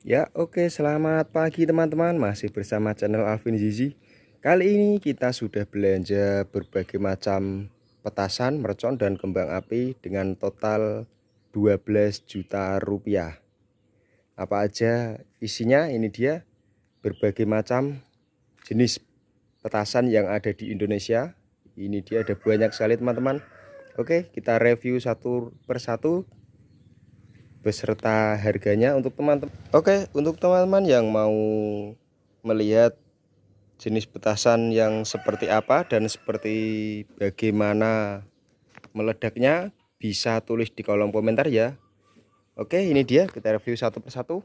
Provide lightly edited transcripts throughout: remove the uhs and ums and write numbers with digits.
Ya, oke, selamat pagi teman-teman. Masih bersama channel Alvin Zizi. Kali ini kita sudah belanja berbagai macam petasan, mercon dan kembang api dengan total 12 juta rupiah. Apa aja isinya? Ini dia berbagai macam jenis petasan yang ada di Indonesia. Ini dia, ada banyak sekali teman-teman. Oke, kita review satu persatu beserta harganya untuk teman-teman. Oke, untuk teman-teman yang mau melihat jenis petasan yang seperti apa dan seperti bagaimana meledaknya, bisa tulis di kolom komentar ya. Oke, ini dia, kita review satu persatu.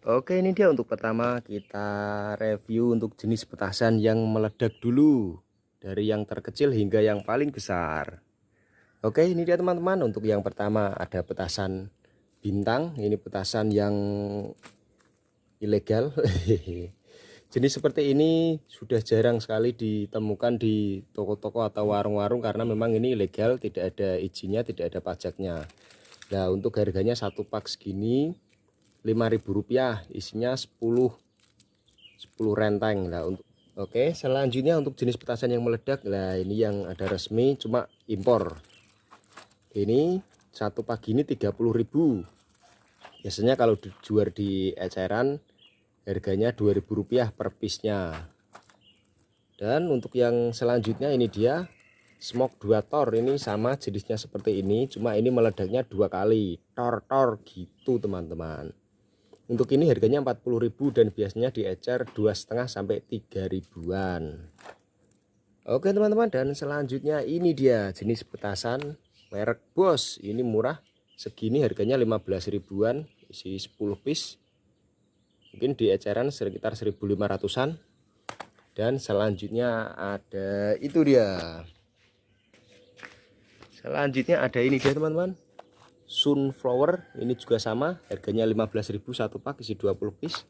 Oke, ini dia untuk pertama kita review untuk jenis petasan yang meledak dulu, dari yang terkecil hingga yang paling besar. Oke, ini dia teman-teman. Untuk yang pertama ada petasan bintang. Ini petasan yang ilegal. Jenis seperti ini sudah jarang sekali ditemukan di toko-toko atau warung-warung karena memang ini ilegal, tidak ada izinnya, tidak ada pajaknya. Nah, untuk harganya satu pak segini Rp5.000, isinya 10 renteng. Nah, oke, selanjutnya untuk jenis petasan yang meledak. Nah, ini yang ada resmi cuma impor. Ini satu pak ini 30.000. Biasanya kalau dijual di eceran harganya Rp2.000 per piece-nya. Dan untuk yang selanjutnya ini dia smoke 2 tor. Ini sama jenisnya seperti ini, cuma ini meledaknya 2 kali tor gitu teman-teman. Untuk ini harganya 40.000 dan biasanya diecer 2,5 sampai 3 ribuan. Oke teman-teman, dan selanjutnya ini dia jenis petasan merek Bos. Ini murah segini, harganya 15 ribuan, isi 10 piece. Mungkin di eceran sekitar 1.500-an. Dan selanjutnya ada itu dia. Selanjutnya ada ini dia teman-teman, sunflower. Ini juga sama, harganya 15.000 satu pak, isi 20 piece.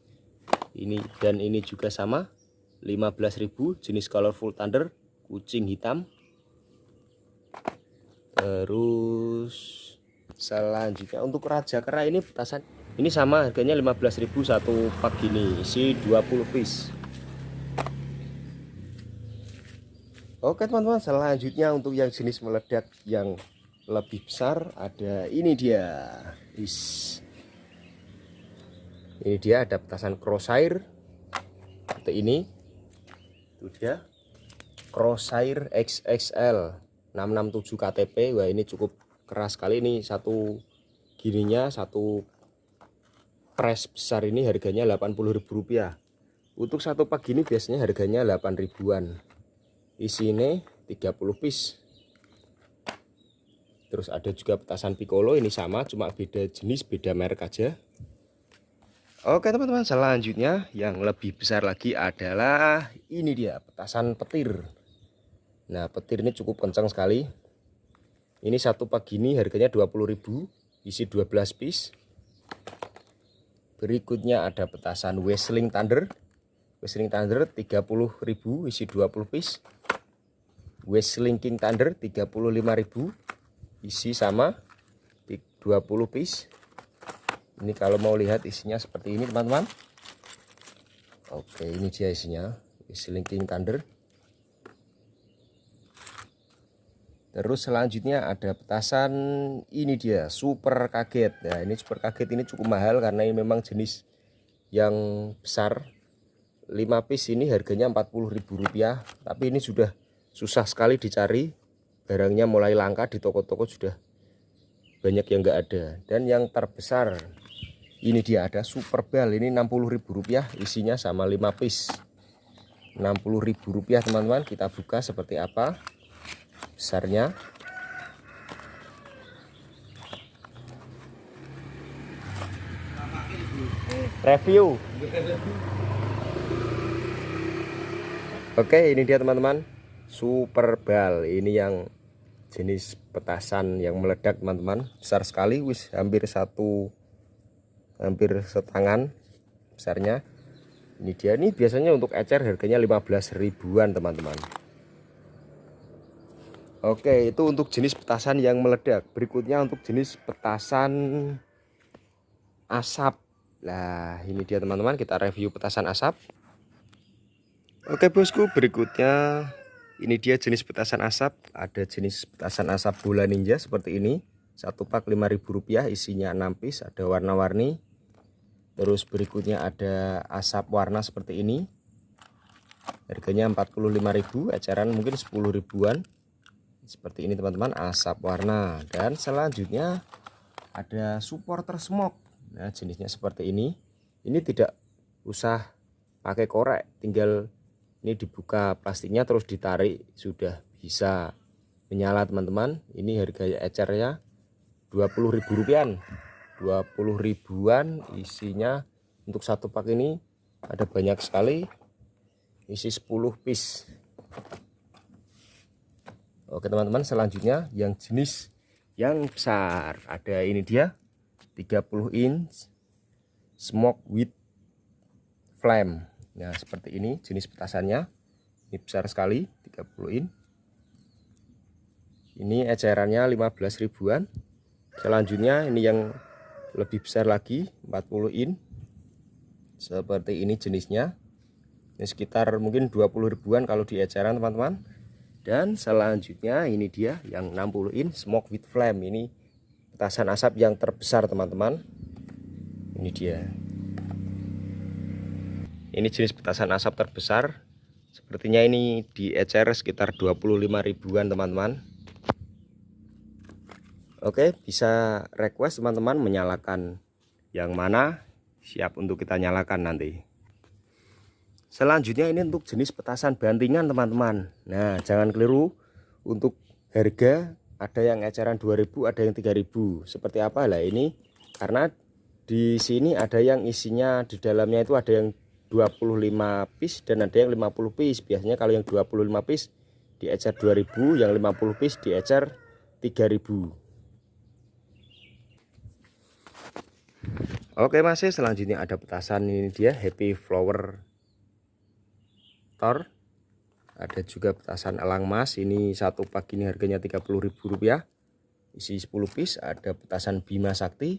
Ini dan ini juga sama, 15.000, jenis colorful thunder, kucing hitam. Terus selanjutnya untuk raja kera, ini petasan ini sama, harganya 15.000 satu pak gini, isi 20 piece. Oke teman-teman, selanjutnya untuk yang jenis meledak yang lebih besar ada ini dia. Ini dia ada petasan crosshair seperti ini. Itu dia crosshair XXL 667 KTP. Wah, ini cukup keras sekali. Ini satu gininya, satu press besar ini harganya Rp80.000. Untuk satu pak gini biasanya harganya 8 ribuan. Isinya 30 piece. Terus ada juga petasan piccolo, ini sama cuma beda jenis, beda merek aja. Oke teman-teman, selanjutnya yang lebih besar lagi adalah ini dia petasan petir. Nah, petir ini cukup kencang sekali. Ini satu pak gini harganya 20.000, isi 12 piece. Berikutnya ada petasan Whistling Thunder. Whistling Thunder 30.000, isi 20 piece. Whistling King Thunder 35.000, isi sama 20 piece. Ini kalau mau lihat isinya seperti ini teman-teman. Oke, ini dia isinya, Whistling King Thunder. Terus selanjutnya ada petasan ini dia super kaget. Nah, ini super kaget ini cukup mahal karena ini memang jenis yang besar. 5 piece ini harganya Rp40.000, tapi ini sudah susah sekali dicari, barangnya mulai langka di toko-toko, sudah banyak yang enggak ada. Dan yang terbesar ini dia ada super bell, ini Rp60.000, isinya sama 5 piece. Rp60.000 teman-teman. Kita buka seperti apa besarnya. Review. Oke, ini dia teman-teman, super ball. Ini yang jenis petasan yang meledak teman-teman, besar sekali, wis hampir setangan besarnya. Ini dia, nih biasanya untuk ecer harganya 15 ribuan teman-teman. Oke, itu untuk jenis petasan yang meledak. Berikutnya untuk jenis petasan asap. Nah, ini dia teman-teman, kita review petasan asap. Oke bosku, berikutnya ini dia jenis petasan asap. Ada jenis petasan asap bola ninja seperti ini. Satu pak Rp5.000, isinya 6 piece, ada warna-warni. Terus berikutnya ada asap warna seperti ini. Harganya Rp45.000, eceran mungkin 10 ribuan. Seperti ini teman-teman, asap warna. Dan selanjutnya ada supporter smoke. Nah, jenisnya seperti ini. Ini tidak usah pakai korek, tinggal ini dibuka plastiknya terus ditarik, sudah bisa menyala teman-teman. Ini harga ecernya Rp20.000. 20 ribuan, isinya untuk satu pak ini ada banyak sekali, isi 10 piece. Oke teman-teman, selanjutnya yang jenis yang besar, ada ini dia 30 inch smoke with flame. Nah seperti ini jenis petasannya, ini besar sekali, 30 inch. Ini ecerannya 15 ribuan. Selanjutnya ini yang lebih besar lagi, 40 inch. Seperti ini jenisnya, ini sekitar mungkin 20 ribuan kalau di eceran teman-teman. Dan selanjutnya ini dia yang 60 inch smoke with flame. Ini petasan asap yang terbesar teman-teman. Ini dia. Ini jenis petasan asap terbesar. Sepertinya ini di ecer sekitar 25 ribuan teman-teman. Oke, bisa request teman-teman menyalakan yang mana, siap untuk kita nyalakan nanti. Selanjutnya ini untuk jenis petasan bantingan teman-teman. Nah jangan keliru, untuk harga ada yang eceran 2000, ada yang 3000. Seperti apa lah ini, karena di sini ada yang isinya di dalamnya itu ada yang 25 piece dan ada yang 50 piece. Biasanya kalau yang 25 piece di ecer 2000, yang 50 piece di ecer 3000. Oke masih selanjutnya ada petasan, ini dia Happy Flower Tor. Ada juga petasan elang mas, ini satu pak ini harganya Rp30.000, isi 10 piece. Ada petasan Bima Sakti.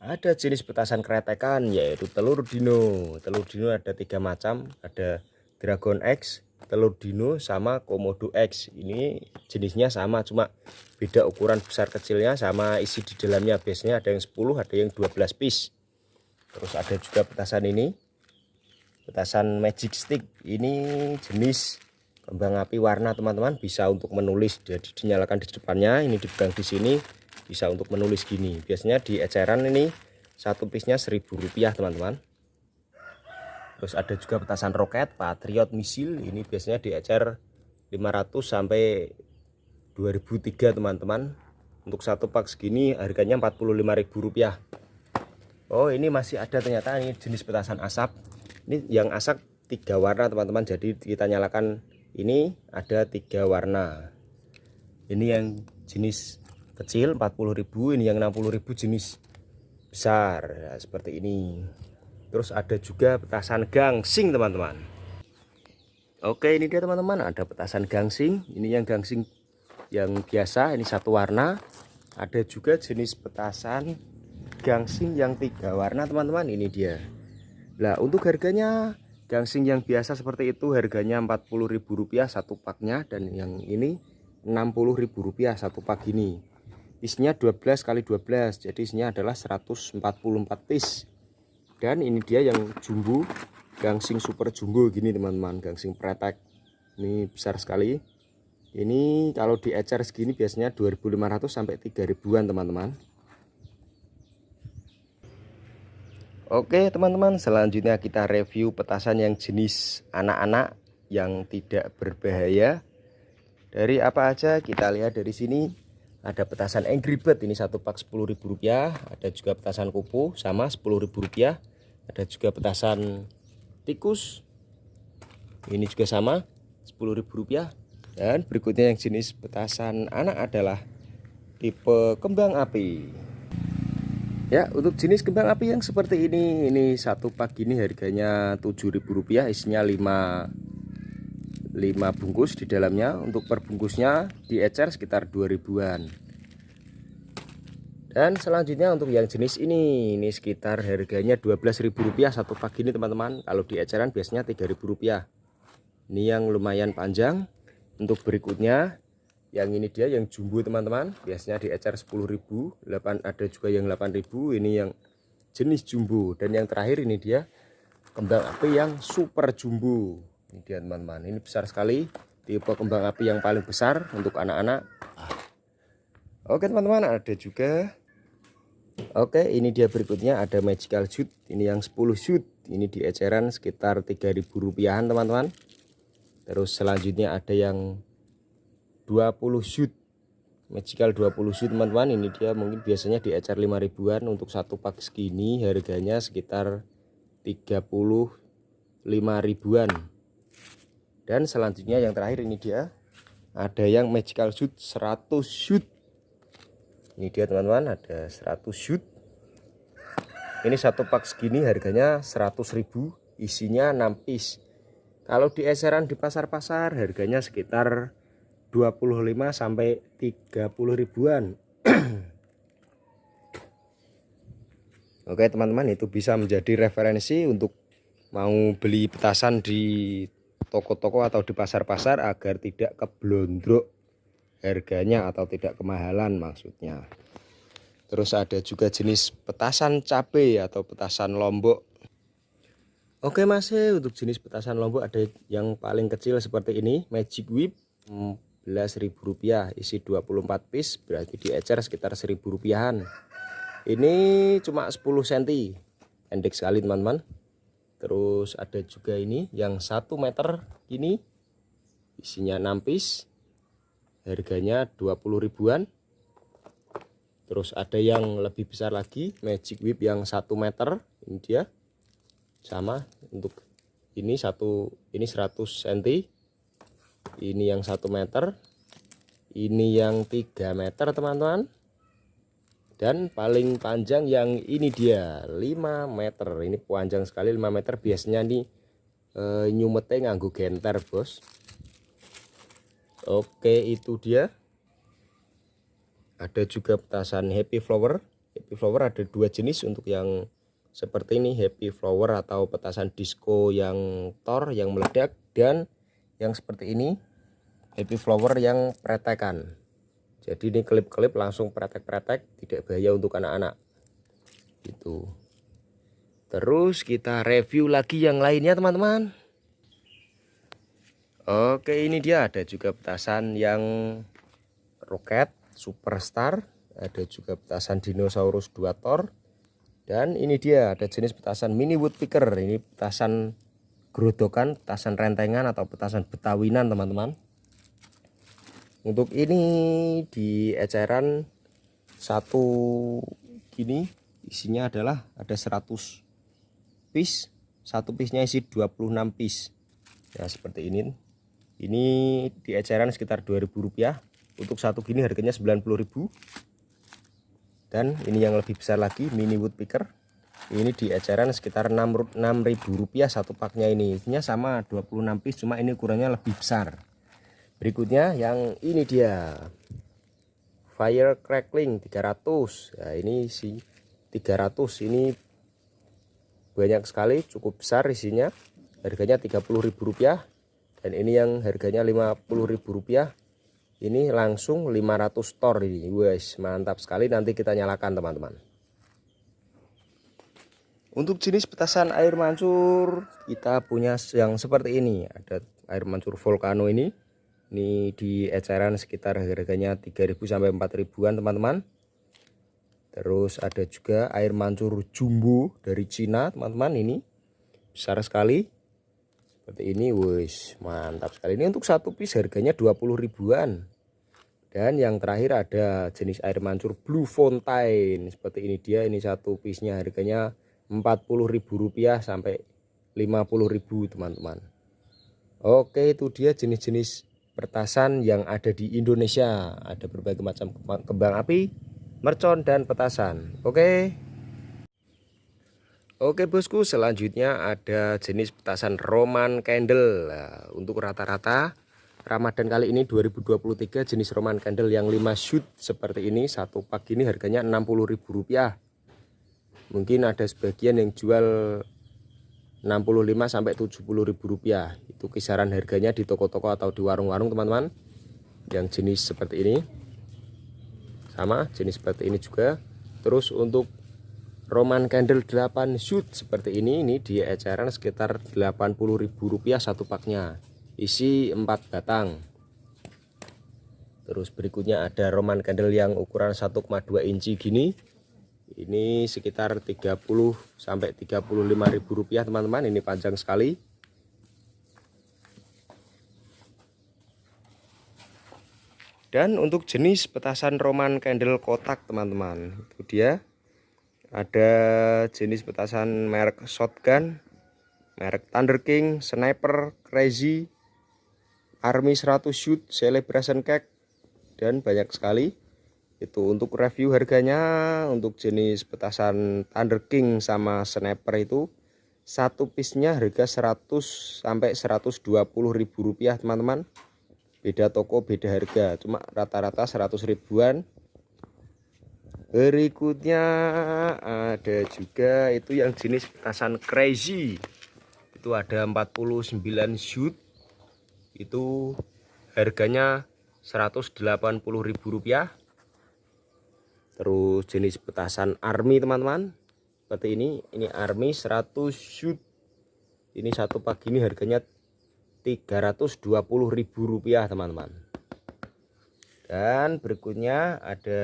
Ada jenis petasan kretekan yaitu telur dino. Telur dino ada 3 macam, ada Dragon X, telur dino sama Komodo X. Ini jenisnya sama, cuma beda ukuran besar kecilnya sama isi di dalamnya. Biasanya ada yang 10, ada yang 12 piece. Terus ada juga petasan ini, petasan magic stick. Ini jenis kembang api warna teman-teman, bisa untuk menulis. Jadi dinyalakan di depannya, ini dipegang di sini, bisa untuk menulis gini. Biasanya di eceran ini satu piece nya Rp1.000 teman-teman. Terus ada juga petasan roket Patriot misil. Ini biasanya di ecer 500 sampai 2003 teman-teman. Untuk satu pak segini harganya Rp45.000. Oh ini masih ada ternyata, ini jenis petasan asap. Ini yang asap 3 warna teman-teman. Jadi kita nyalakan ini ada 3 warna. Ini yang jenis kecil 40.000, ini yang 60.000 jenis besar ya, seperti ini. Terus ada juga petasan gangsing teman-teman. Oke ini dia teman-teman, ada petasan gangsing. Ini yang gangsing yang biasa, ini satu warna. Ada juga jenis petasan gangsing yang 3 warna teman-teman, ini dia. Nah untuk harganya, gangsing yang biasa seperti itu harganya Rp40.000 satu paknya, dan yang ini Rp60.000 satu pak ini. Isinya 12 kali 12, jadi isinya adalah 144 piece. Dan ini dia yang jumbo, gangsing super jumbo gini teman-teman, gangsing pretek. Ini besar sekali. Ini kalau di ecer segini biasanya 2.500 sampai 3.000-an teman-teman. Oke teman-teman, selanjutnya kita review petasan yang jenis anak-anak yang tidak berbahaya. Dari apa aja kita lihat dari sini. Ada petasan Angry Bird, ini satu pak Rp10.000. Ada juga petasan kupu sama Rp10.000. Ada juga petasan tikus, ini juga sama Rp10.000. Dan berikutnya yang jenis petasan anak adalah tipe kembang api. Ya untuk jenis kembang api yang seperti ini satu pak ini harganya Rp7.000, isinya 5 bungkus di dalamnya. Untuk per bungkusnya di ecer sekitar 2.000-an. Dan selanjutnya untuk yang jenis ini sekitar harganya Rp12.000 satu pak ini teman-teman. Kalau di eceran biasanya Rp3.000. Ini yang lumayan panjang. Untuk berikutnya yang ini dia yang jumbo teman-teman, biasanya di ecer 10.000, ada juga yang 8.000. Ini yang jenis jumbo. Dan yang terakhir ini dia kembang api yang super jumbo. Ini dia teman-teman, ini besar sekali, tipe kembang api yang paling besar untuk anak-anak. Oke teman-teman, ada juga. Oke, ini dia berikutnya ada magical shoot. Ini yang 10 shoot. Ini di eceran sekitar Rp3.000 teman-teman. Terus selanjutnya ada yang 20 shoot. Magical 20 shoot teman-teman. Ini dia mungkin biasanya di ecer 5.000-an. Untuk satu pak segini harganya sekitar 35.000-an. Dan selanjutnya yang terakhir ini dia ada yang magical shoot 100 shoot. Ini dia teman-teman, ada 100 shoot. Ini satu pak segini harganya 100.000, isinya 6 piece. Kalau di eceran di pasar-pasar harganya sekitar 25 sampai 30 ribuan. Oke teman-teman, itu bisa menjadi referensi untuk mau beli petasan di toko-toko atau di pasar-pasar agar tidak keblondrok harganya atau tidak kemahalan maksudnya. Terus ada juga jenis petasan cabai atau petasan lombok. Oke masih untuk jenis petasan lombok ada yang paling kecil seperti ini, Magic Whip Rp11.000, isi 24 piece, berarti di ecer sekitar Rp1.000-an. Ini cuma 10 cm, pendek sekali teman-teman. Terus ada juga ini yang 1 meter ini, isinya 6 piece, harganya 20 ribuan. Terus ada yang lebih besar lagi, Magic Whip yang 1 meter, ini dia. Sama untuk ini 100 cm, ini yang 1 meter, ini yang 3 meter teman-teman. Dan paling panjang yang ini dia 5 meter. Ini panjang sekali 5 meter. Biasanya nih nyumete nganggo genter bos. Oke itu dia. Ada juga petasan Happy Flower. Happy Flower ada 2 jenis, untuk yang seperti ini Happy Flower atau petasan disco yang tor yang meledak, dan yang seperti ini Happy Flower yang pretekan. Jadi ini klip-klip langsung pretek-pretek, tidak bahaya untuk anak-anak gitu. Terus kita review lagi yang lainnya teman-teman. Oke ini dia ada juga petasan yang roket superstar, ada juga petasan dinosaurus 2 tor. Dan ini dia ada jenis petasan mini woodpecker. Ini petasan gerodokan, petasan rentengan atau petasan betawinan teman-teman. Untuk ini di eceran satu gini isinya adalah ada 100 piece. Satu piece-nya isi 26 piece. Ya seperti ini. Ini di eceran sekitar Rp2.000. Untuk satu gini harganya 90.000. Dan ini yang lebih besar lagi mini woodpecker. Ini di eceran sekitar Rp6.000 satu paknya ini. Isinya sama 26 piece, cuma ini ukurannya lebih besar. Berikutnya yang ini dia Fire Crackling 300. Nah ini si 300 ini banyak sekali, cukup besar isinya. Harganya Rp30.000. Dan ini yang harganya Rp50.000. Ini langsung 500 tor ini. Wes, mantap sekali. Nanti kita nyalakan teman-teman. Untuk jenis petasan air mancur kita punya yang seperti ini. Ada air mancur volcano ini. Ini di eceran sekitar harganya 3.000 sampai 4.000-an teman-teman. Terus ada juga air mancur jumbo dari Cina teman-teman, ini besar sekali. Seperti ini, wis mantap sekali. Ini untuk satu piece harganya 20 ribuan. Dan yang terakhir ada jenis air mancur Blue Fountain. Seperti ini dia, ini satu piece-nya harganya Rp40.000 sampai 50.000 teman-teman. Oke, itu dia jenis-jenis petasan yang ada di Indonesia. Ada berbagai macam kembang api, mercon, dan petasan. Oke bosku, selanjutnya ada jenis petasan Roman Candle. Nah, untuk rata-rata Ramadan kali ini 2023 jenis Roman Candle yang 5 shoot seperti ini. Satu pak ini harganya Rp60.000. Mungkin ada sebagian yang jual 65 sampai Rp70.000. Itu kisaran harganya di toko-toko atau di warung-warung teman-teman. Yang jenis seperti ini. Sama jenis seperti ini juga. Terus untuk Roman Candle 8 shoot seperti ini di eceran sekitar Rp80.000 satu paknya. Isi 4 batang. Terus berikutnya ada Roman Candle yang ukuran 1,2 inci gini. Ini sekitar 30 sampai Rp35.000 teman-teman. Ini panjang sekali. Dan untuk jenis petasan Roman Candle kotak teman-teman, itu dia. Ada jenis petasan merek Shotgun, merek Thunder King, Sniper, Crazy, Army 100 shoot, Celebration Cake, dan banyak sekali. Itu untuk review harganya. Untuk jenis petasan Thunder King sama Sniper itu satu piece-nya harga 100 sampai Rp120.000 teman-teman. Beda toko beda harga, cuma rata-rata 100 ribuan. Berikutnya ada juga itu yang jenis petasan Crazy. Itu ada 49 shoot. Itu harganya Rp180.000. Terus jenis petasan Army teman-teman seperti ini Army 100 shoot. Ini satu pak ini harganya Rp320.000 teman-teman. Dan berikutnya ada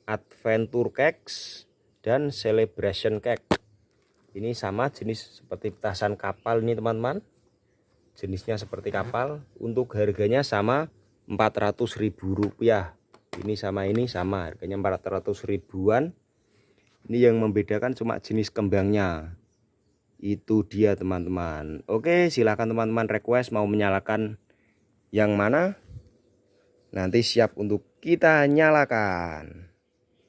Adventure Cakes dan Celebration Cake. Ini sama jenis seperti petasan kapal ini teman-teman. Jenisnya seperti kapal. Untuk harganya sama Rp400.000. Ini sama harganya 400 ribuan. Ini yang membedakan cuma jenis kembangnya. Itu dia teman-teman. Oke, silakan teman-teman request mau menyalakan yang mana. Nanti siap untuk kita nyalakan.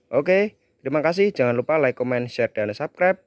Oke, terima kasih. Jangan lupa like, comment, share, dan subscribe.